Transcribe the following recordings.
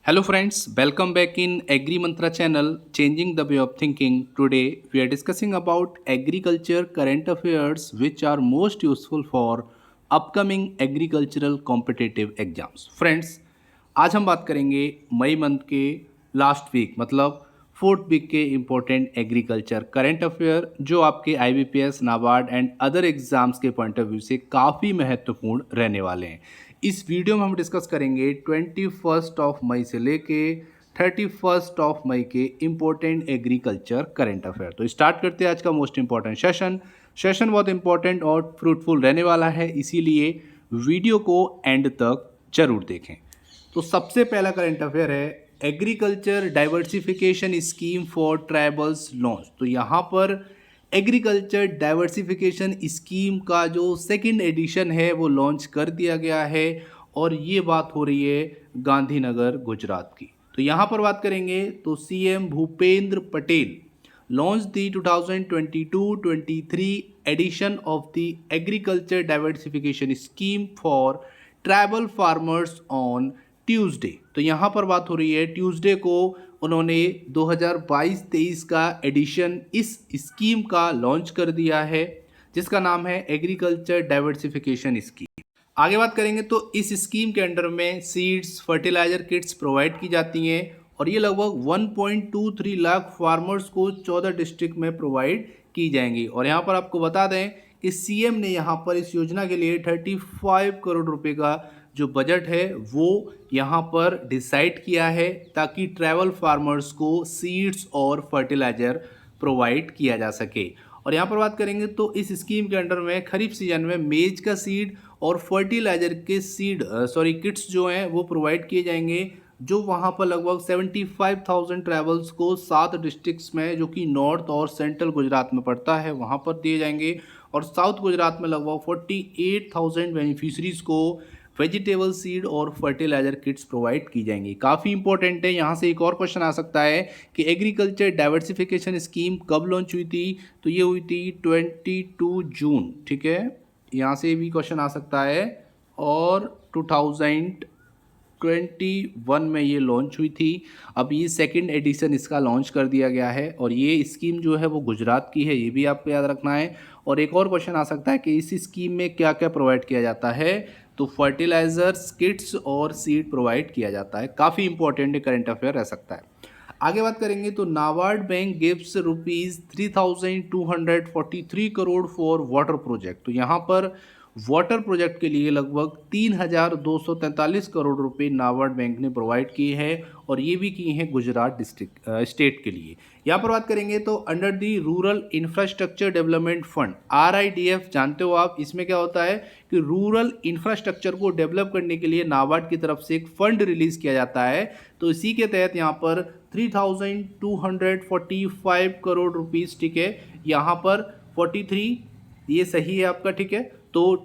Hello friends, welcome back in Agri Mantra channel, Changing the Way of Thinking. Today we are discussing about agriculture current affairs which are most useful for upcoming agricultural competitive exams. Friends, आज हम बात करेंगे मई month के last week मतलब fourth week के important agriculture current affair जो आपके IBPS, NABARD and other exams के पॉइंट ऑफ व्यू से काफ़ी महत्वपूर्ण रहने वाले हैं। इस वीडियो में हम डिस्कस करेंगे 21 मई से लेके 31 मई के इम्पोर्टेंट एग्रीकल्चर करंट अफेयर। तो स्टार्ट करते हैं आज का मोस्ट इंपॉर्टेंट सेशन बहुत इंपॉर्टेंट और फ्रूटफुल रहने वाला है, इसीलिए वीडियो को एंड तक जरूर देखें। तो सबसे पहला करंट अफेयर है agriculture diversification scheme for tribals launch. तो यहाँ पर एग्रीकल्चर डाइवर्सिफिकेशन स्कीम का जो सेकंड एडिशन है वो लॉन्च कर दिया गया है और ये बात हो रही है गांधीनगर गुजरात की। तो यहाँ पर बात करेंगे तो CM Bhupendra Patel launch the 2022-23 edition of the agriculture diversification scheme for tribal farmers on Tuesday. तो यहाँ पर बात हो रही है ट्यूसडे को उन्होंने 2022-23 का एडिशन इस स्कीम का लॉन्च कर दिया है जिसका नाम है एग्रीकल्चर डाइवर्सिफिकेशन स्कीम। आगे बात करेंगे तो इस स्कीम के अंडर में सीड्स, फर्टिलाइजर किट्स प्रोवाइड की जाती हैं और ये लगभग 1.23 लाख फार्मर्स को 14 डिस्ट्रिक्ट में प्रोवाइड की जाएंगी। और यहाँ पर आपको बता दें कि CM ने यहाँ पर इस योजना के लिए 35 करोड़ रुपए का जो बजट है वो यहाँ पर डिसाइड किया है ताकि ट्रैवल फार्मर्स को सीड्स और फर्टिलाइजर प्रोवाइड किया जा सके। और यहाँ पर बात करेंगे तो इस स्कीम के अंडर में खरीफ सीजन में मेज का सीड और फर्टिलाइजर के किट्स जो हैं वो प्रोवाइड किए जाएंगे, जो वहाँ पर लगभग 75,000 ट्रैवल्स को 7 डिस्ट्रिक्ट्स में जो कि नॉर्थ और सेंट्रल गुजरात में पड़ता है वहाँ पर दिए जाएंगे और साउथ गुजरात में लगभग 48,000 बेनिफिशरीज को वेजिटेबल सीड और फर्टिलाइजर किट्स प्रोवाइड की जाएंगी। काफ़ी इंपॉर्टेंट है। यहाँ से एक और क्वेश्चन आ सकता है कि एग्रीकल्चर डाइवर्सिफिकेशन स्कीम कब लॉन्च हुई थी? तो ये हुई थी 22 जून। ठीक है, यहाँ से भी क्वेश्चन आ सकता है और 2021 में ये लॉन्च हुई थी। अब ये सेकंड एडिशन इसका लॉन्च कर दिया गया है और ये स्कीम जो है वो गुजरात की है, ये भी आपको याद रखना है। और एक और क्वेश्चन आ सकता है कि इस स्कीम में क्या क्या प्रोवाइड किया जाता है? तो फर्टिलाइजर्स, किट्स और सीड प्रोवाइड किया जाता है। काफ़ी इंपॉर्टेंट करंट अफेयर रह सकता है। आगे बात करेंगे तो NABARD bank gives ₹3,243 crore for water project. तो यहाँ पर वाटर प्रोजेक्ट के लिए लगभग 3,243 करोड़ रुपए नाबार्ड बैंक ने प्रोवाइड किए हैं और ये भी किए हैं गुजरात स्टेट के लिए। यहाँ पर बात करेंगे तो under the rural infrastructure development fund RIDF, जानते हो आप इसमें क्या होता है कि रूरल इंफ्रास्ट्रक्चर को डेवलप करने के लिए नाबार्ड की तरफ से एक फंड रिलीज किया जाता है। तो इसी के तहत यहाँ पर 3,245 करोड़ रुपीज़, ठीक है, यहाँ पर 43 ये सही है आपका, ठीक है। तो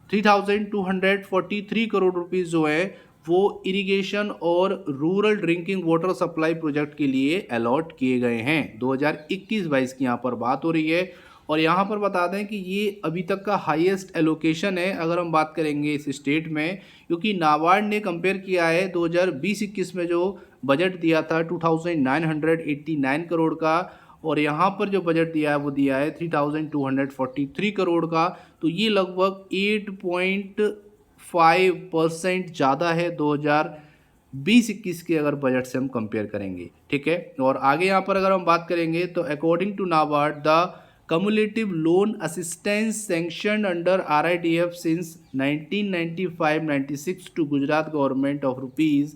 3,243 करोड़ रुपीज़ जो है वो इरिगेशन और rural drinking water supply project के लिए अलॉट किए गए हैं। 2021-22 की यहाँ पर बात हो रही है और यहाँ पर बता दें कि ये अभी तक का हाईएस्ट एलोकेशन है अगर हम बात करेंगे इस स्टेट में, क्योंकि नाबार्ड ने कंपेयर किया है 2020-21 में जो बजट दिया था 2,989 करोड़ का और यहाँ पर जो बजट दिया है वो दिया है 3,243 करोड़ का। तो ये लगभग 8.5% ज़्यादा है 2020-21 के अगर बजट से हम कंपेयर करेंगे, ठीक है। और आगे यहाँ पर अगर हम बात करेंगे तो according to NABARD the cumulative loan assistance sanctioned under RIDF since 1995-96 to Gujarat government of rupees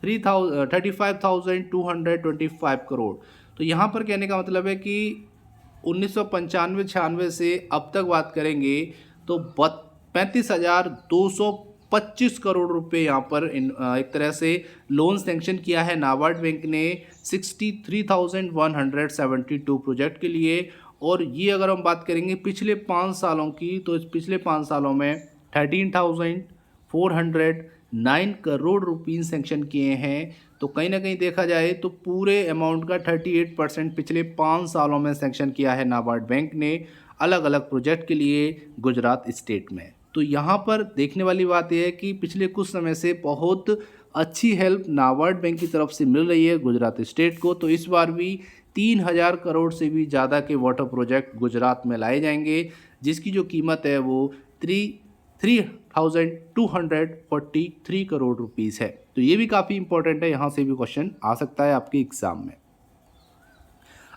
35,225 crore. तो यहाँ पर कहने का मतलब है कि 1995-96 से अब तक बात करेंगे तो 35,225 करोड़ रुपए यहाँ पर एक तरह से लोन सैंक्शन किया है नाबार्ड बैंक ने 63,172 प्रोजेक्ट के लिए। और ये अगर हम बात करेंगे पिछले 5 सालों की तो इस पिछले 5 सालों में 13,409 करोड़ रुपीस सैंक्शन किए हैं। तो कहीं ना कहीं देखा जाए तो पूरे अमाउंट का 38% पिछले 5 सालों में सैंक्शन किया है नाबार्ड बैंक ने अलग अलग प्रोजेक्ट के लिए गुजरात स्टेट में। तो यहाँ पर देखने वाली बात यह है कि पिछले कुछ समय से बहुत अच्छी हेल्प नाबार्ड बैंक की तरफ से मिल रही है गुजरात स्टेट को। तो इस बार भी 3000 करोड़ से भी ज़्यादा के वाटर प्रोजेक्ट गुजरात में लाए जाएंगे, जिसकी जो कीमत है वो 3243 करोड़ रुपीज़ है। तो ये भी काफ़ी इंपॉर्टेंट है, यहाँ से भी क्वेश्चन आ सकता है आपके एग्जाम में।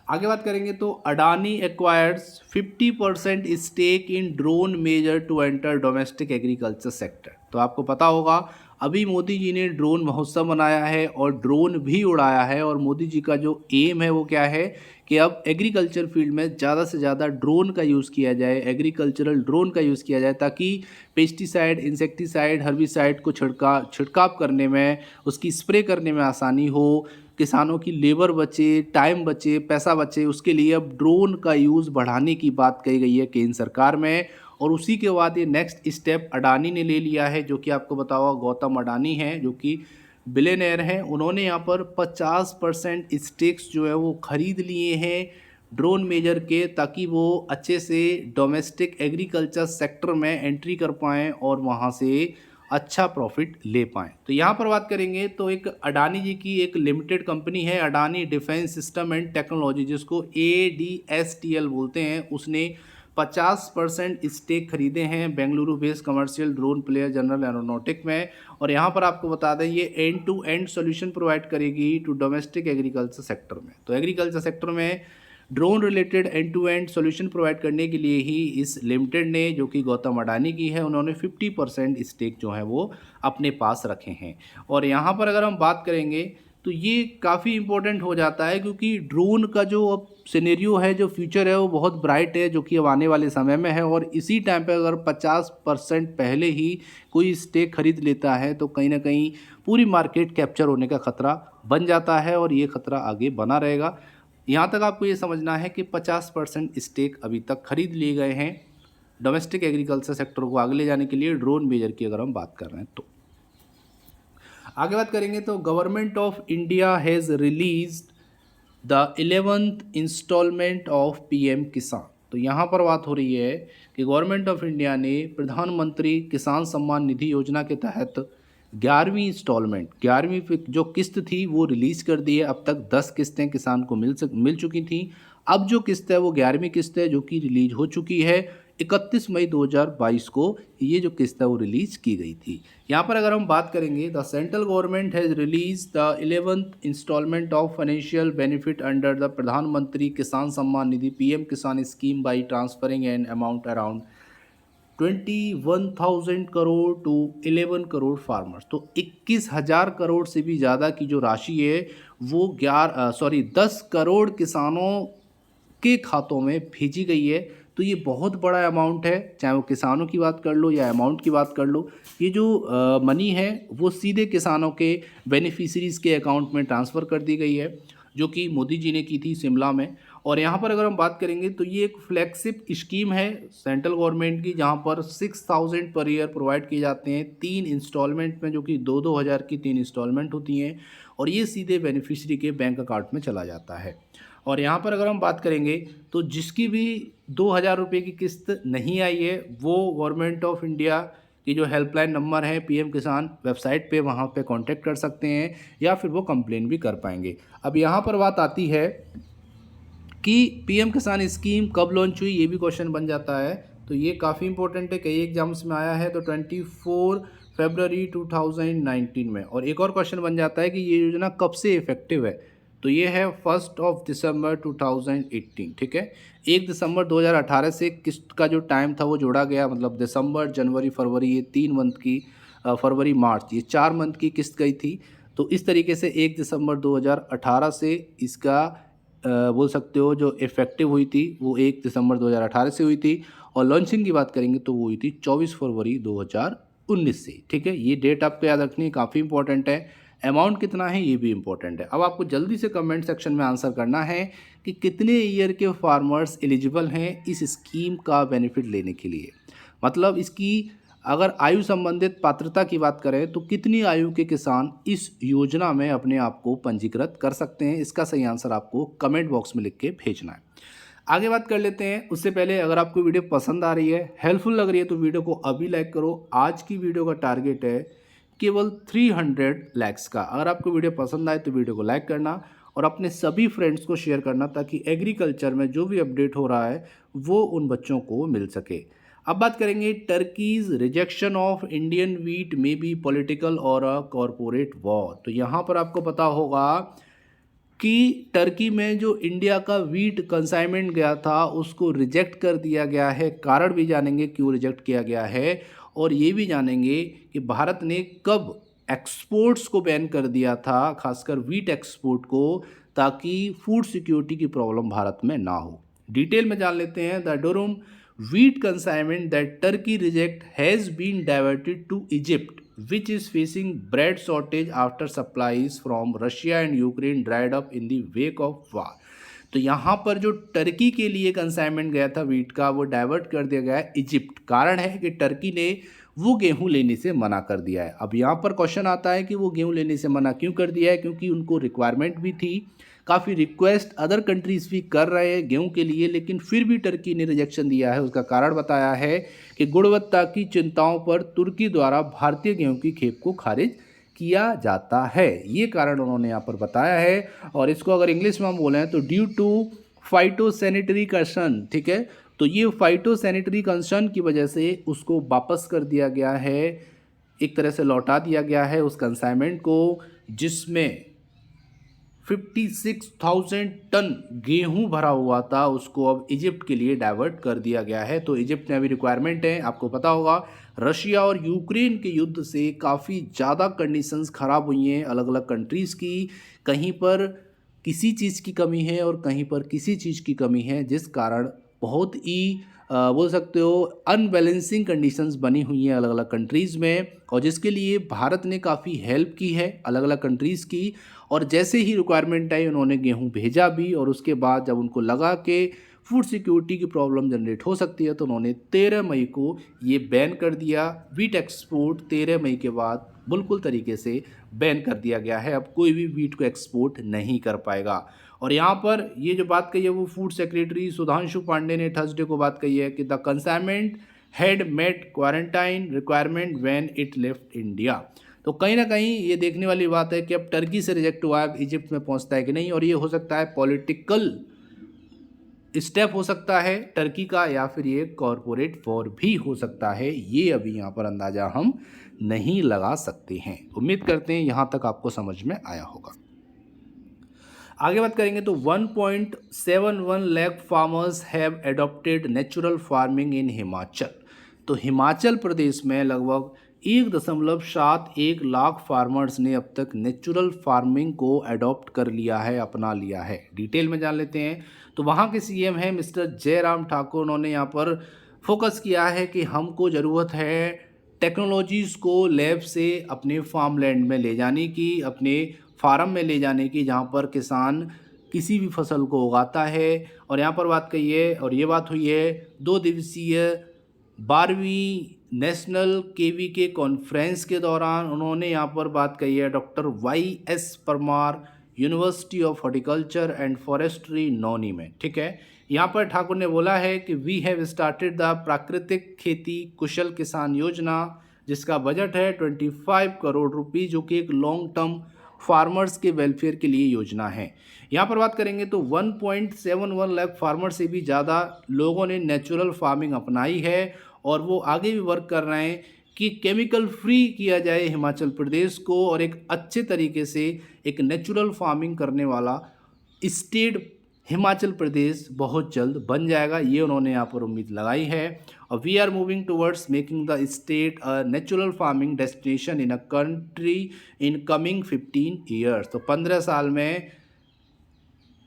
आगे बात करेंगे तो Adani acquires 50% stake in drone major to enter domestic agriculture sector. तो आपको पता होगा अभी मोदी जी ने ड्रोन महोत्सव मनाया है और ड्रोन भी उड़ाया है, और मोदी जी का जो एम है वो क्या है कि अब एग्रीकल्चर फील्ड में ज़्यादा से ज़्यादा ड्रोन का यूज़ किया जाए, एग्रीकल्चरल ड्रोन का यूज़ किया जाए, ताकि पेस्टिसाइड, इंसेक्टिसाइड, हर्बिसाइड को छिड़काव करने में, उसकी स्प्रे करने में आसानी हो, किसानों की लेबर बचे, टाइम बचे, पैसा बचे। उसके लिए अब ड्रोन का यूज़ बढ़ाने की बात कही गई है केंद्र सरकार में। और उसी के बाद ये नेक्स्ट स्टेप अडानी ने ले लिया है, जो कि आपको बताओ गौतम अडानी हैं, जो कि बिलियनर हैं। उन्होंने यहाँ पर 50% स्टेक्स जो है वो खरीद लिए हैं ड्रोन मेजर के, ताकि वो अच्छे से डोमेस्टिक एग्रीकल्चर सेक्टर में एंट्री कर पाएँ और वहाँ से अच्छा प्रॉफिट ले पाएँ। तो यहाँ पर बात करेंगे तो एक अडानी जी की एक लिमिटेड कंपनी है Adani defence system and technology, जिसको ADSTL बोलते हैं, उसने 50% स्टेक खरीदे हैं Bengaluru based commercial drone player general aeronautic में। और यहाँ पर आपको बता दें ये end to end solution provide करेगी टू डोमेस्टिक एग्रीकल्चर सेक्टर में। तो एग्रीकल्चर सेक्टर में drone related end to end solution provide करने के लिए ही इस लिमिटेड ने, जो कि गौतम अडानी की है, उन्होंने 50% स्टेक जो है वो अपने पास रखे हैं। और यहाँ पर अगर हम बात करेंगे तो ये काफ़ी इंपॉर्टेंट हो जाता है, क्योंकि ड्रोन का जो अब सिनेरियो है, जो फ्यूचर है, वो बहुत ब्राइट है, जो कि अब आने वाले समय में है। और इसी टाइम पे अगर 50% पहले ही कोई स्टेक खरीद लेता है तो कहीं ना कहीं पूरी मार्केट कैप्चर होने का खतरा बन जाता है, और ये खतरा आगे बना रहेगा। यहाँ तक आपको ये समझना है कि 50% स्टेक अभी तक खरीद लिए गए हैं डोमेस्टिक एग्रीकल्चर सेक्टर को आगे ले जाने के लिए ड्रोन मेजर की अगर हम बात कर रहे हैं तो। आगे बात करेंगे तो government of India has released the 11th instalment of PM Kisan. तो यहाँ पर बात हो रही है कि गवर्नमेंट ऑफ इंडिया ने प्रधानमंत्री किसान सम्मान निधि योजना के तहत 11वीं इंस्टॉलमेंट, 11वीं जो किस्त थी वो रिलीज़ कर दी है। अब तक 10 किस्तें किसान को मिल चुकी थी। अब जो किस्त है वो 11वीं किस्त है, जो कि रिलीज हो चुकी है 31 मई 2022 को। ये जो किस्त है वो रिलीज़ की गई थी। यहाँ पर अगर हम बात करेंगे, the central government has release the 11th instalment of financial benefit under the Pradhan Mantri Kisan Samman Nidhi PM Kisan scheme by transferring an amount around 21,000 crore to 11 crore farmers. तो 21,000 करोड़ से भी ज़्यादा की जो राशि है वो 10 करोड़ किसानों के खातों में भेजी गई है। तो ये बहुत बड़ा अमाउंट है, चाहे वो किसानों की बात कर लो या अमाउंट की बात कर लो। ये जो मनी है वो सीधे किसानों के बेनिफिशरीज़ के अकाउंट में ट्रांसफ़र कर दी गई है, जो कि मोदी जी ने की थी शिमला में। और यहाँ पर अगर हम बात करेंगे तो ये एक फ्लैगशिप स्कीम है सेंट्रल गवर्नमेंट की, जहाँ पर 6,000 पर ईयर प्रोवाइड किए जाते हैं 3 इंस्टॉलमेंट में, जो कि 2-2 हज़ार की 3 इंस्टॉलमेंट होती हैं, और ये सीधे बेनिफिशरी के बैंक अकाउंट में चला जाता है। और यहाँ पर अगर हम बात करेंगे तो जिसकी भी 2,000 रुपये की किस्त नहीं आई है वो गवर्नमेंट ऑफ इंडिया की जो हेल्पलाइन नंबर है PM किसान वेबसाइट पे, वहाँ पे कांटेक्ट कर सकते हैं, या फिर वो कंप्लेन भी कर पाएंगे। अब यहाँ पर बात आती है कि PM किसान स्कीम कब लॉन्च हुई, ये भी क्वेश्चन बन जाता है। तो ये काफ़ी इंपॉर्टेंट है, कई एग्जाम्स में आया है। तो 24 फरवरी 2019 में। और एक और क्वेश्चन बन जाता है कि ये योजना कब से इफेक्टिव है, तो ये है 1 दिसंबर 2018। ठीक है, 1 दिसंबर 2018 से किस्त का जो टाइम था वो जोड़ा गया, मतलब दिसंबर, जनवरी, फरवरी, ये 3 मंथ की, फरवरी, मार्च, ये 4 मंथ की किस्त गई थी। तो इस तरीके से 1 दिसंबर 2018 से इसका बोल सकते हो जो इफेक्टिव हुई थी वो 1 दिसंबर 2018 से हुई थी। और लॉन्चिंग की बात करेंगे तो वो हुई थी 24 फरवरी 2019 से। ठीक है, ये डेट आपको याद रखनी है, काफ़ी इंपॉर्टेंट है। अमाउंट कितना है ये भी इंपॉर्टेंट है। अब आपको जल्दी से कमेंट सेक्शन में आंसर करना है कि कितने ईयर के फार्मर्स एलिजिबल हैं इस स्कीम का बेनिफिट लेने के लिए। मतलब इसकी अगर आयु संबंधित पात्रता की बात करें तो कितनी आयु के किसान इस योजना में अपने आप को पंजीकृत कर सकते हैं, इसका सही आंसर आपको कमेंट बॉक्स में लिख के भेजना है। आगे बात कर लेते हैं, उससे पहले अगर आपको वीडियो पसंद आ रही है, हेल्पफुल लग रही है, तो वीडियो को अभी लाइक करो। आज की वीडियो का टारगेट है केवल 300 लैक्स का। अगर आपको वीडियो पसंद आए तो वीडियो को लाइक करना और अपने सभी फ्रेंड्स को शेयर करना ताकि एग्रीकल्चर में जो भी अपडेट हो रहा है वो उन बच्चों को मिल सके। अब बात करेंगे Turkey's rejection of Indian wheat में बी पॉलिटिकल और अ कॉरपोरेट वॉर। तो यहाँ पर आपको पता होगा कि टर्की में जो इंडिया का वीट कंसाइनमेंट गया था उसको रिजेक्ट कर दिया गया है। कारण भी जानेंगे क्यों रिजेक्ट किया गया है और ये भी जानेंगे कि भारत ने कब एक्सपोर्ट्स को बैन कर दिया था, खासकर वीट एक्सपोर्ट को, ताकि फूड सिक्योरिटी की प्रॉब्लम भारत में ना हो। डिटेल में जान लेते हैं। The durum wheat consignment that Turkey reject has been diverted to Egypt, which is facing bread shortage after supplies from Russia and Ukraine dried up in the wake of war। तो यहाँ पर जो Turkey के लिए consignment गया था wheat का वो डाइवर्ट कर दिया गया है इजिप्ट। कारण है कि टर्की ने वो गेहूं लेने से मना कर दिया है। अब यहाँ पर क्वेश्चन आता है कि वो गेहूं लेने से मना क्यों कर दिया है, क्योंकि उनको रिक्वायरमेंट भी थी, काफ़ी रिक्वेस्ट अदर कंट्रीज़ भी कर रहे हैं गेहूं के लिए, लेकिन फिर भी टर्की ने रिजेक्शन दिया है। उसका कारण बताया है कि गुणवत्ता की चिंताओं पर तुर्की द्वारा भारतीय गेहूं की खेप को खारिज किया जाता है। ये कारण उन्होंने यहाँ पर बताया है। और इसको अगर इंग्लिश में हम बोलें तो ड्यू टू फाइटोसैनिटरी कंसर्न, ठीक है, तो ये फाइटोसैनिटरी कंसर्न की वजह से उसको वापस कर दिया गया है, एक तरह से लौटा दिया गया है उस कंसाइनमेंट को, जिसमें 56,000 टन गेहूं भरा हुआ था, उसको अब इजिप्ट के लिए डाइवर्ट कर दिया गया है। तो इजिप्ट में अभी रिक्वायरमेंट है। आपको पता होगा रशिया और यूक्रेन के युद्ध से काफ़ी ज़्यादा कंडीशंस ख़राब हुई हैं अलग अलग कंट्रीज़ की। कहीं पर किसी चीज़ की कमी है और कहीं पर किसी चीज़ की कमी है, जिस कारण बहुत ही बोल सकते हो अनबैलेंसिंग कंडीशंस बनी हुई हैं अलग अलग कंट्रीज़ में, और जिसके लिए भारत ने काफ़ी हेल्प की है अलग अलग कंट्रीज़ की। और जैसे ही रिक्वायरमेंट आई उन्होंने गेहूं भेजा भी, और उसके बाद जब उनको लगा कि फूड सिक्योरिटी की प्रॉब्लम जनरेट हो सकती है तो उन्होंने 13 मई को ये बैन कर दिया। वीट एक्सपोर्ट 13 मई के बाद बिल्कुल तरीके से बैन कर दिया गया है। अब कोई भी वीट को एक्सपोर्ट नहीं कर पाएगा। और यहाँ पर ये जो बात कही है वो फूड सेक्रेटरी सुधांशु पांडे ने थर्सडे को बात कही है कि the consignment had met quarantine requirement when it left India. तो कहीं ना कहीं ये देखने वाली बात है कि अब टर्की से रिजेक्ट हुआ है, इजिप्ट में पहुंचता है कि नहीं, और ये हो सकता है पॉलिटिकल स्टेप हो सकता है टर्की का, या फिर ये कॉरपोरेट वॉर भी हो सकता है। ये अभी यहाँ पर अंदाज़ा हम नहीं लगा सकते हैं। उम्मीद करते हैं यहाँ तक आपको समझ में आया होगा। आगे बात करेंगे तो 1.71 lakh farmers have adopted natural farming in Himachal. तो हिमाचल प्रदेश में लगभग 1.71 लाख फार्मर्स ने अब तक नेचुरल फार्मिंग को अडॉप्ट कर लिया है, अपना लिया है। डिटेल में जान लेते हैं। तो वहाँ के सीएम हैं मिस्टर जयराम ठाकुर। उन्होंने यहाँ पर फोकस किया है कि हमको ज़रूरत है टेक्नोलॉजीज़ को लैब से अपने फार्म लैंड में ले जाने की, अपने फार्म में ले जाने की, जहाँ पर किसान किसी भी फसल को उगाता है। और यहाँ पर बात कही है, और ये बात हुई है 2 दिवसीय 12वीं नेशनल केवीके कॉन्फ्रेंस के दौरान। उन्होंने यहाँ पर बात कही है doctor YS Parmar university of horticulture and forestry नौनी में, ठीक है। यहाँ पर ठाकुर ने बोला है कि वी हैव स्टार्टेड द प्राकृतिक खेती कुशल किसान योजना, जिसका बजट है 25 करोड़ रुपये, जो कि एक लॉन्ग टर्म फार्मर्स के वेलफेयर के लिए योजना है। यहाँ पर बात करेंगे तो 1.71 लाख फार्मर से भी ज़्यादा लोगों ने नेचुरल फार्मिंग अपनाई है, और वो आगे भी वर्क कर रहे हैं कि केमिकल फ्री किया जाए हिमाचल प्रदेश को, और एक अच्छे तरीके से एक नेचुरल फार्मिंग करने वाला स्टेट हिमाचल प्रदेश बहुत जल्द बन जाएगा। ये उन्होंने यहाँ पर उम्मीद लगाई है। और we are moving towards making the state a natural farming destination in a country in coming 15 years. तो 15 साल में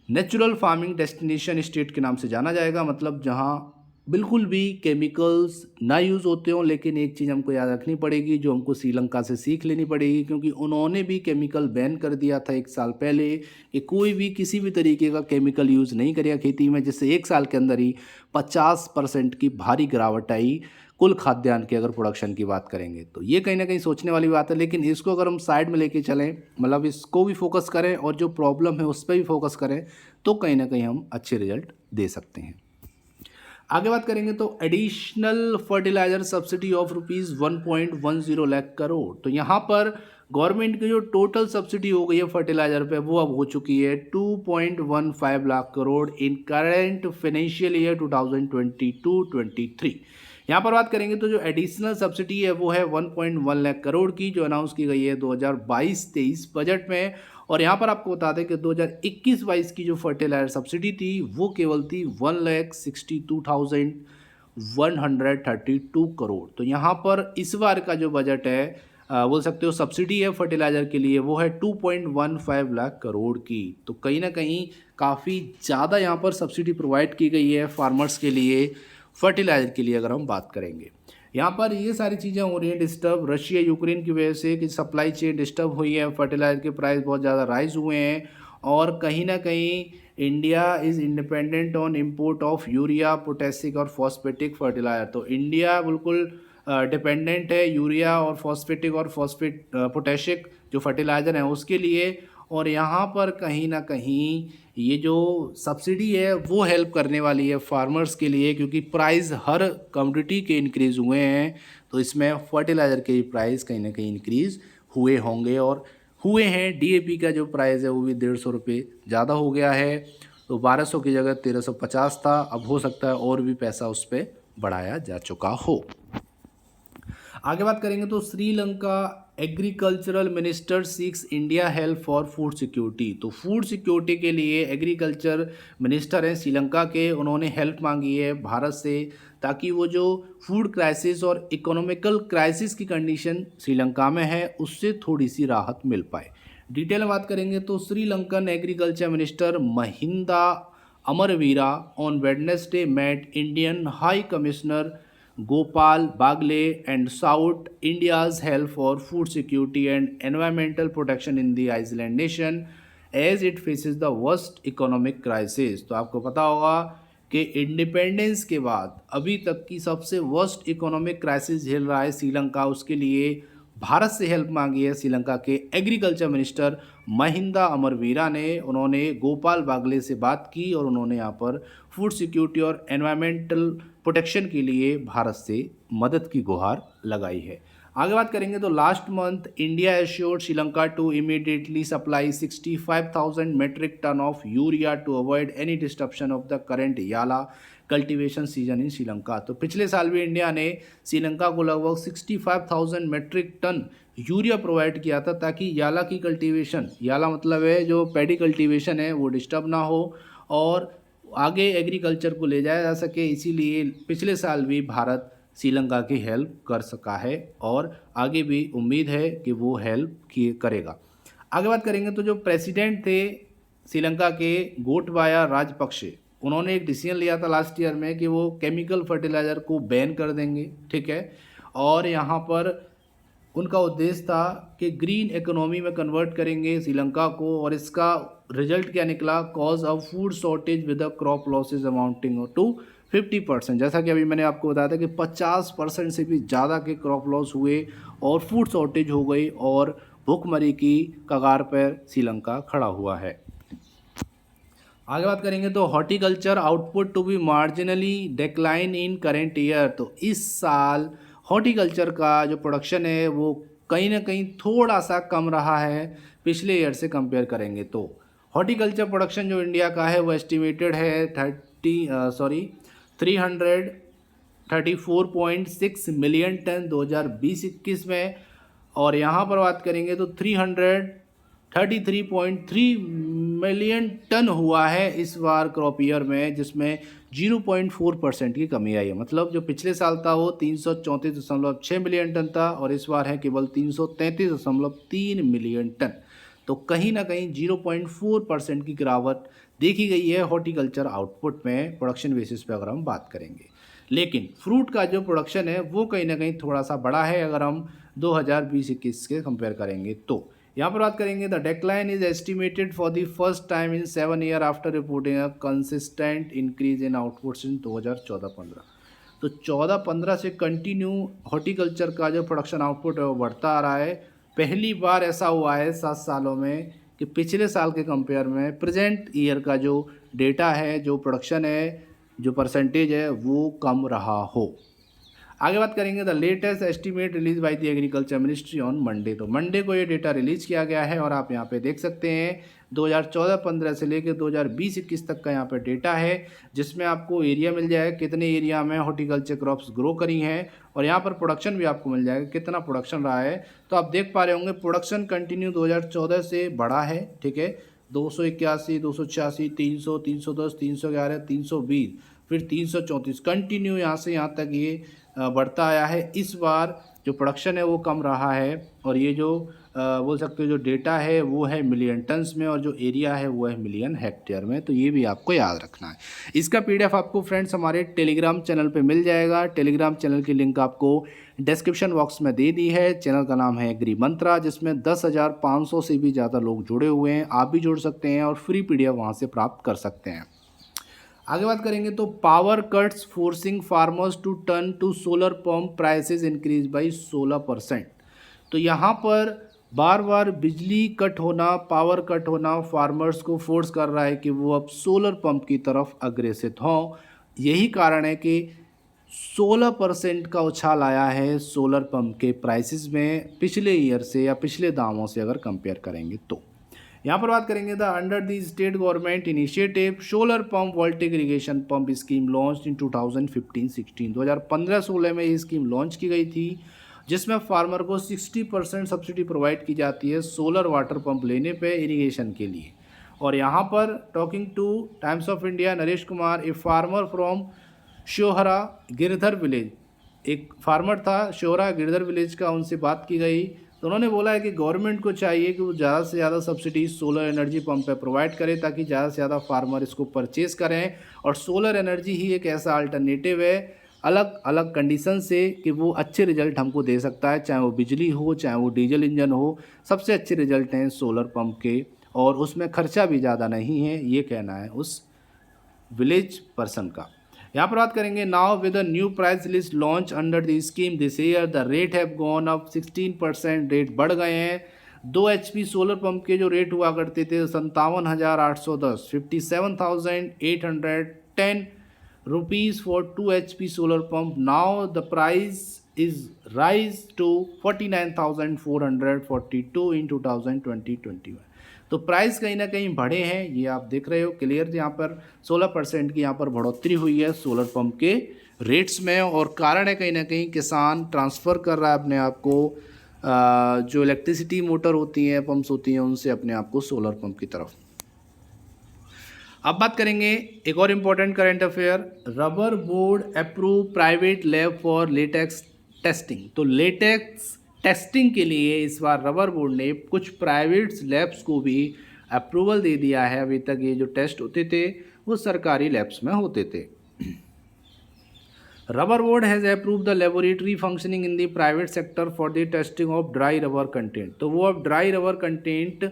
नेचुरल फार्मिंग डेस्टिनेशन स्टेट के नाम से जाना जाएगा, मतलब जहाँ बिल्कुल भी केमिकल्स ना यूज़ होते हों। लेकिन एक चीज़ हमको याद रखनी पड़ेगी, जो हमको श्रीलंका से सीख लेनी पड़ेगी, क्योंकि उन्होंने भी केमिकल बैन कर दिया था 1 साल पहले कि कोई भी किसी भी तरीके का केमिकल यूज़ नहीं करेगा खेती में, जिससे 1 साल के अंदर ही 50% की भारी गिरावट आई कुल खाद्यान्न की अगर प्रोडक्शन की बात करेंगे। तो ये कहीं ना कहीं सोचने वाली बात है। लेकिन इसको अगर हम साइड में लेके चलें, मतलब इसको भी फोकस करें और जो प्रॉब्लम है उस पर भी फोकस करें, तो कहीं ना कहीं हम अच्छे रिजल्ट दे सकते हैं। आगे बात करेंगे तो additional fertiliser subsidy of rupees 1.10 lakh crore. तो यहाँ पर गवर्नमेंट की जो टोटल सब्सिडी हो गई है फर्टिलाइजर पे वो अब हो चुकी है 2.15 लाख करोड़ इन करेंट फाइनेंशियल ईयर 2022-23। यहाँ पर बात करेंगे तो जो एडिशनल सब्सिडी है वो है 1.1 लाख करोड़ की, जो अनाउंस की गई है 2022-23 बजट में। और यहाँ पर आपको बता दें कि 2021-22 की जो फर्टिलाइजर सब्सिडी थी वो केवल थी 1,62,132 करोड़। तो यहाँ पर इस बार का जो बजट है बोल सकते हो सब्सिडी है फर्टिलाइजर के लिए वो है 2.15 लाख करोड़ की। तो कहीं ना कहीं काफ़ी ज़्यादा यहाँ पर सब्सिडी प्रोवाइड की गई है फार्मर्स के लिए फर्टिलाइजर के लिए अगर हम बात करेंगे। यहाँ पर ये सारी चीज़ें हो रही हैं डिस्टर्ब रशिया यूक्रेन की वजह से कि सप्लाई चेन डिस्टर्ब हुई है, फर्टिलाइजर के प्राइस बहुत ज़्यादा राइज हुए हैं और कहीं ना कहीं India is independent on import of urea, potassic और फॉस्फेटिक फर्टिलाइजर। तो इंडिया बिल्कुल डिपेंडेंट है यूरिया और फॉस्फेटिक और पोटेशिक जो फर्टिलाइज़र हैं उसके लिए। और यहाँ पर कहीं ना कहीं ये जो सब्सिडी है वो हेल्प करने वाली है फार्मर्स के लिए, क्योंकि प्राइस हर कमोडिटी के इंक्रीज़ हुए हैं तो इसमें फर्टिलाइज़र के प्राइस कहीं ना कहीं इंक्रीज़ हुए होंगे और हुए हैं। डीएपी का जो प्राइस है वो भी 150 रुपये ज़्यादा हो गया है, तो 1200 की जगह 1350 था। अब हो सकता है और भी पैसा उस पर बढ़ाया जा चुका हो। आगे बात करेंगे तो Sri Lanka agricultural minister seeks India help for food security. तो फूड सिक्योरिटी के लिए एग्रीकल्चर मिनिस्टर हैं श्रीलंका के, उन्होंने हेल्प मांगी है भारत से ताकि वो जो फूड क्राइसिस और इकोनॉमिकल क्राइसिस की कंडीशन श्रीलंका में है उससे थोड़ी सी राहत मिल पाए। डिटेल में बात करेंगे तो Sri Lankan agriculture minister Mahinda Amaraweera on Wednesday met Indian high commissioner Gopal Bagle and South India's help for food security and environmental protection in the island nation as it faces the worst economic crisis। तो आपको पता होगा कि independence के बाद अभी तक की सबसे वर्स्ट इकोनॉमिक क्राइसिस झेल रहा है श्रीलंका, उसके लिए भारत से हेल्प मांगी है श्रीलंका के एग्रीकल्चर मिनिस्टर महिंदा अमरवीरा ने। उन्होंने गोपाल बागले से बात की और उन्होंने यहाँ पर फूड सिक्योरिटी और एनवायरमेंटल प्रोटेक्शन के लिए भारत से मदद की गुहार लगाई है। आगे बात करेंगे तो last month India assured Sri Lanka to immediately supply 65,000 metric ton of urea to avoid any disturbance of the current Yala cultivation season in Sri Lanka. तो पिछले साल भी इंडिया ने श्रीलंका को लगभग 65,000 मेट्रिक टन यूरिया प्रोवाइड किया था ताकि याला की कल्टीवेशन, याला मतलब है जो पैडी कल्टीवेशन है वो डिस्टर्ब ना हो और आगे एग्रीकल्चर को ले जाया जा सके। इसीलिए पिछले साल भी भारत श्रीलंका की हेल्प कर सका है और आगे भी उम्मीद है कि वो हेल्प करेगा। आगे बात करेंगे तो जो प्रेसिडेंट थे श्रीलंका के गोटबाया राजपक्षे, उन्होंने एक डिसीजन लिया था लास्ट ईयर में कि वो केमिकल फर्टिलाइज़र को बैन कर देंगे, ठीक है। और यहाँ पर उनका उद्देश्य था कि ग्रीन इकोनॉमी में कन्वर्ट करेंगे श्रीलंका को और इसका रिजल्ट क्या निकला, cause of food shortage with the crop losses amounting to 50%। जैसा कि अभी मैंने आपको बताया था कि 50% से भी ज़्यादा के क्रॉप लॉस हुए और फूड शॉर्टेज हो गई और भूखमरी की कगार पर श्रीलंका खड़ा हुआ है। आगे बात करेंगे तो horticulture output to be marginally decline in current year. तो इस साल हॉर्टिकल्चर का जो प्रोडक्शन है वो कहीं ना कहीं थोड़ा सा कम रहा है पिछले ईयर से कंपेयर करेंगे तो। हॉर्टिकल्चर प्रोडक्शन जो इंडिया का है वो एस्टिमेटेड है 334.6 मिलियन टन 2020-21 में। और यहाँ पर बात करेंगे तो 333.3 मिलियन टन हुआ है इस बार क्रॉप ईयर में, जिसमें 0.4% की कमी आई है। मतलब जो पिछले साल था वो 334.6 मिलियन टन था और इस बार है केवल 333.3 मिलियन टन। तो कहीं ना कहीं 0.4% की गिरावट देखी गई है हॉर्टिकल्चर आउटपुट में प्रोडक्शन बेसिस पे अगर हम बात करेंगे। लेकिन फ्रूट का जो प्रोडक्शन है वो कहीं ना कहीं थोड़ा सा बड़ा है अगर हम 2020-21 के कंपेयर करेंगे तो। यहाँ पर बात करेंगे the decline is estimated for the first time in 7 year after reporting a consistent increase in outputs in 2014-15। तो 14-15 से कंटिन्यू हॉर्टिकल्चर का जो प्रोडक्शन आउटपुट है वो बढ़ता आ रहा है। पहली बार ऐसा हुआ है 7 सालों में कि पिछले साल के कंपेयर में प्रेजेंट ईयर का जो डेटा है, जो प्रोडक्शन है जो परसेंटेज है वो कम रहा हो। आगे बात करेंगे the latest estimate release by the agriculture ministry on Monday. तो मंडे को ये डेटा रिलीज किया गया है और आप यहाँ पे देख सकते हैं 2014-15 से लेकर 2020-21 तक का यहाँ पे डेटा है, जिसमें आपको एरिया मिल जाएगा कितने एरिया में हॉर्टिकल्चर क्रॉप्स ग्रो करी हैं, और यहाँ पर प्रोडक्शन भी आपको मिल जाएगा कितना प्रोडक्शन रहा है। तो आप देख पा रहे होंगे प्रोडक्शन कंटिन्यू 2014 से बढ़ा है, ठीक है, 281, 286, 300, 310, 311, 320, फिर 334 कंटिन्यू यहाँ से यहाँ तक ये बढ़ता आया है। इस बार जो प्रोडक्शन है वो कम रहा है, और ये जो बोल सकते हो जो डेटा है वो है मिलियन टन्स में, और जो एरिया है वो है मिलियन हेक्टेयर में। तो ये भी आपको याद रखना है। इसका पीडीएफ आपको फ्रेंड्स हमारे टेलीग्राम चैनल पे मिल जाएगा। टेलीग्राम चैनल की लिंक आपको डिस्क्रिप्शन बॉक्स में दे दी है। चैनल का नाम है एग्री मंत्रा, जिसमें 10,500 से भी ज़्यादा लोग जुड़े हुए हैं। आप भी जुड़ सकते हैं और फ्री पीडीएफ वहाँ से प्राप्त कर सकते हैं। आगे बात करेंगे तो power cuts forcing farmers to turn to solar pump prices increase by 16%। तो यहाँ पर बार बार बिजली कट होना, पावर कट होना फार्मर्स को फोर्स कर रहा है कि वो अब सोलर पंप की तरफ अग्रेसित हों। यही कारण है कि 16% का उछाल आया है सोलर पंप के प्राइसेस में पिछले ईयर से या पिछले दामों से अगर कंपेयर करेंगे तो। यहाँ पर बात करेंगे the under the state government initiative solar pump वोल्टेक irrigation pump scheme launch in 2015-16। 2015-16 में ये स्कीम लॉन्च की गई थी, जिसमें फार्मर को 60% सब्सिडी प्रोवाइड की जाती है सोलर वाटर पंप लेने पे इरिगेशन के लिए। और यहाँ पर talking to Times of India Naresh Kumar, a farmer from Shohra Girdhar village, एक फार्मर था शोहरा गिरधर विलेज का, उनसे बात की गई तो उन्होंने बोला है कि गवर्नमेंट को चाहिए कि वो ज़्यादा से ज़्यादा सब्सिडी सोलर एनर्जी पंप पे प्रोवाइड करे, ताकि ज़्यादा से ज़्यादा फार्मर इसको परचेज़ करें। और सोलर एनर्जी ही एक ऐसा अल्टरनेटिव है अलग अलग कंडीशन से कि वो अच्छे रिजल्ट हमको दे सकता है, चाहे वो बिजली हो चाहे वो डीजल इंजन हो। सबसे अच्छे रिजल्ट हैं सोलर पंप के, और उसमें खर्चा भी ज़्यादा नहीं है, ये कहना है उस विलेज पर्सन का। यहाँ पर बात करेंगे now with a new price list launch under the scheme this year the rate have gone up 16%। Rate बढ़ गए हैं। 2 HP सोलर पंप के जो रेट हुआ करते थे 57,810, 57,810 rupees for 2 HP solar pump. Now the price is rise to 49,442 in 2020-21। तो price कहीं ना कहीं बढ़े हैं, ये आप देख रहे हो क्लियर। यहाँ पर 16% की यहाँ पर बढ़ोतरी हुई है सोलर पंप के रेट्स में, और कारण है कहीं ना कहीं किसान ट्रांसफ़र कर रहा है अपने आप को जो इलेक्ट्रिसिटी मोटर होती हैं, पंप्स होती हैं, उनसे अपने आप को सोलर पंप की तरफ। अब बात करेंगे एक और important current affair, rubber board approve private lab for latex testing. तो लेटेक्स टेस्टिंग के लिए इस बार रबर बोर्ड ने कुछ प्राइवेट लैब्स को भी अप्रूवल दे दिया है। अभी तक ये जो टेस्ट होते थे वो सरकारी लैब्स में होते थे। Rubber board has approve the laboratory functioning in the private sector for the testing of dry rubber content. तो वो अब ड्राई रबर कंटेंट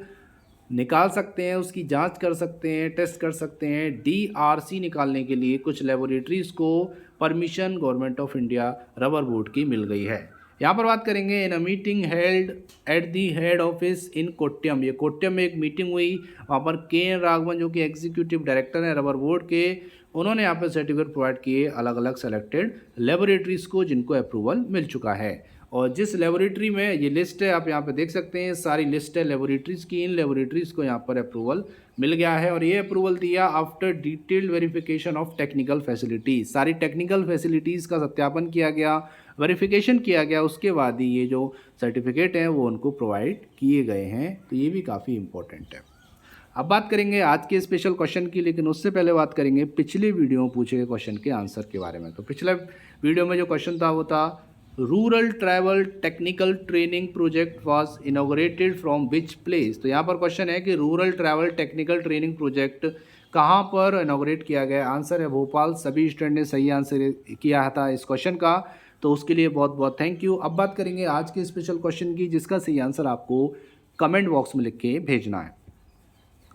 निकाल सकते हैं, उसकी जांच कर सकते हैं, टेस्ट कर सकते हैं। DRC निकालने के लिए कुछ लेबोरेटरीज़ को permission government of India rubber board की मिल गई है। यहाँ पर बात करेंगे in a meeting held at the head office in Kottayam. ये कोट्यम में एक मीटिंग हुई, वहाँ पर KN राघवन जो कि एग्जीक्यूटिव डायरेक्टर हैं रबर बोर्ड के, उन्होंने यहाँ पर सर्टिफिकेट प्रोवाइड किए अलग अलग सेलेक्टेड लेबोरेटरीज़ को जिनको अप्रूवल मिल चुका है। और जिस लेबोरेटरी में ये लिस्ट है आप यहाँ पे देख सकते हैं, सारी लिस्ट है लेबोरेटरीज़ की। इन लेबोरेटरीज़ को यहाँ पर अप्रूवल मिल गया है, और ये अप्रूवल दिया after detailed verification of technical facilities. सारी टेक्निकल फैसिलिटीज़ का सत्यापन किया गया, वेरिफिकेशन किया गया, उसके बाद ही ये जो सर्टिफिकेट हैं वो उनको प्रोवाइड किए गए हैं। तो ये भी काफ़ी इंपॉर्टेंट है। अब बात करेंगे आज के स्पेशल क्वेश्चन की, लेकिन उससे पहले बात करेंगे पिछले वीडियो में पूछे गए क्वेश्चन के आंसर के बारे में। तो पिछले वीडियो में जो क्वेश्चन था वो था rural travel technical training project was inaugurated from which place. तो यहाँ पर क्वेश्चन है कि rural travel technical training project कहाँ पर इनॉग्रेट किया गया। आंसर है भोपाल। सभी स्टूडेंट ने सही आंसर किया था इस क्वेश्चन का, तो उसके लिए बहुत बहुत थैंक यू। अब बात करेंगे आज के स्पेशल क्वेश्चन की, जिसका सही आंसर आपको कमेंट बॉक्स में लिख के भेजना है।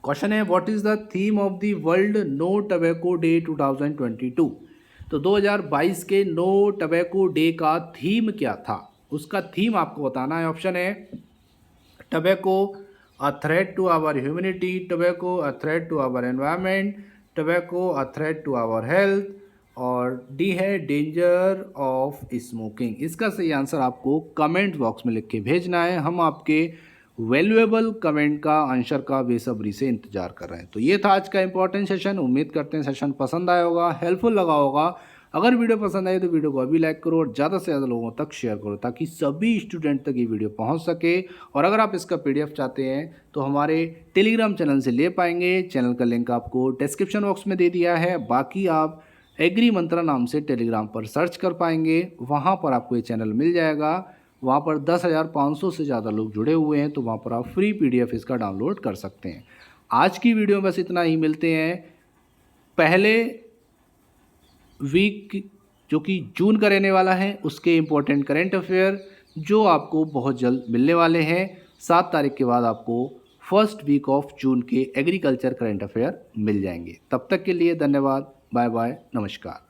क्वेश्चन है what is the theme of the world no tobacco day 2022। तो 2022 के नो टबैको डे का थीम क्या था, उसका थीम आपको बताना है। ऑप्शन है tobacco a threat to our humanity, tobacco a threat to our environment, tobacco a threat to our health, और डी है डेंजर ऑफ स्मोकिंग। इसका सही आंसर आपको कमेंट बॉक्स में लिख के भेजना है। हम आपके वैल्यूएबल कमेंट का आंसर का बेसब्री से इंतजार कर रहे हैं। तो ये था आज का इंपॉर्टेंट सेशन। उम्मीद करते हैं सेशन पसंद आया होगा, हेल्पफुल लगा होगा। अगर वीडियो पसंद आई तो वीडियो को अभी लाइक करो और ज़्यादा से ज़्यादा लोगों तक शेयर करो ताकि सभी स्टूडेंट तक ये वीडियो पहुंच सके। और अगर आप इसका पीडीएफ चाहते हैं तो हमारे टेलीग्राम चैनल से ले पाएंगे। चैनल का लिंक आपको डिस्क्रिप्शन बॉक्स में दे दिया है। बाकी आप एग्री मंत्रा नाम से टेलीग्राम पर सर्च कर पाएंगे, वहाँ पर आपको ये चैनल मिल जाएगा। वहाँ पर 10,500 से ज़्यादा लोग जुड़े हुए हैं, तो वहाँ पर आप फ्री पीडीएफ इसका डाउनलोड कर सकते हैं। आज की वीडियो में बस इतना ही। मिलते हैं पहले वीक जो कि जून का रहने वाला है उसके इम्पोर्टेंट करेंट अफेयर जो आपको बहुत जल्द मिलने वाले हैं। 7 तारीख के बाद आपको फर्स्ट वीक ऑफ जून के एग्रीकल्चर करेंट अफेयर मिल जाएंगे। तब तक के लिए धन्यवाद, बाय बाय, नमस्कार।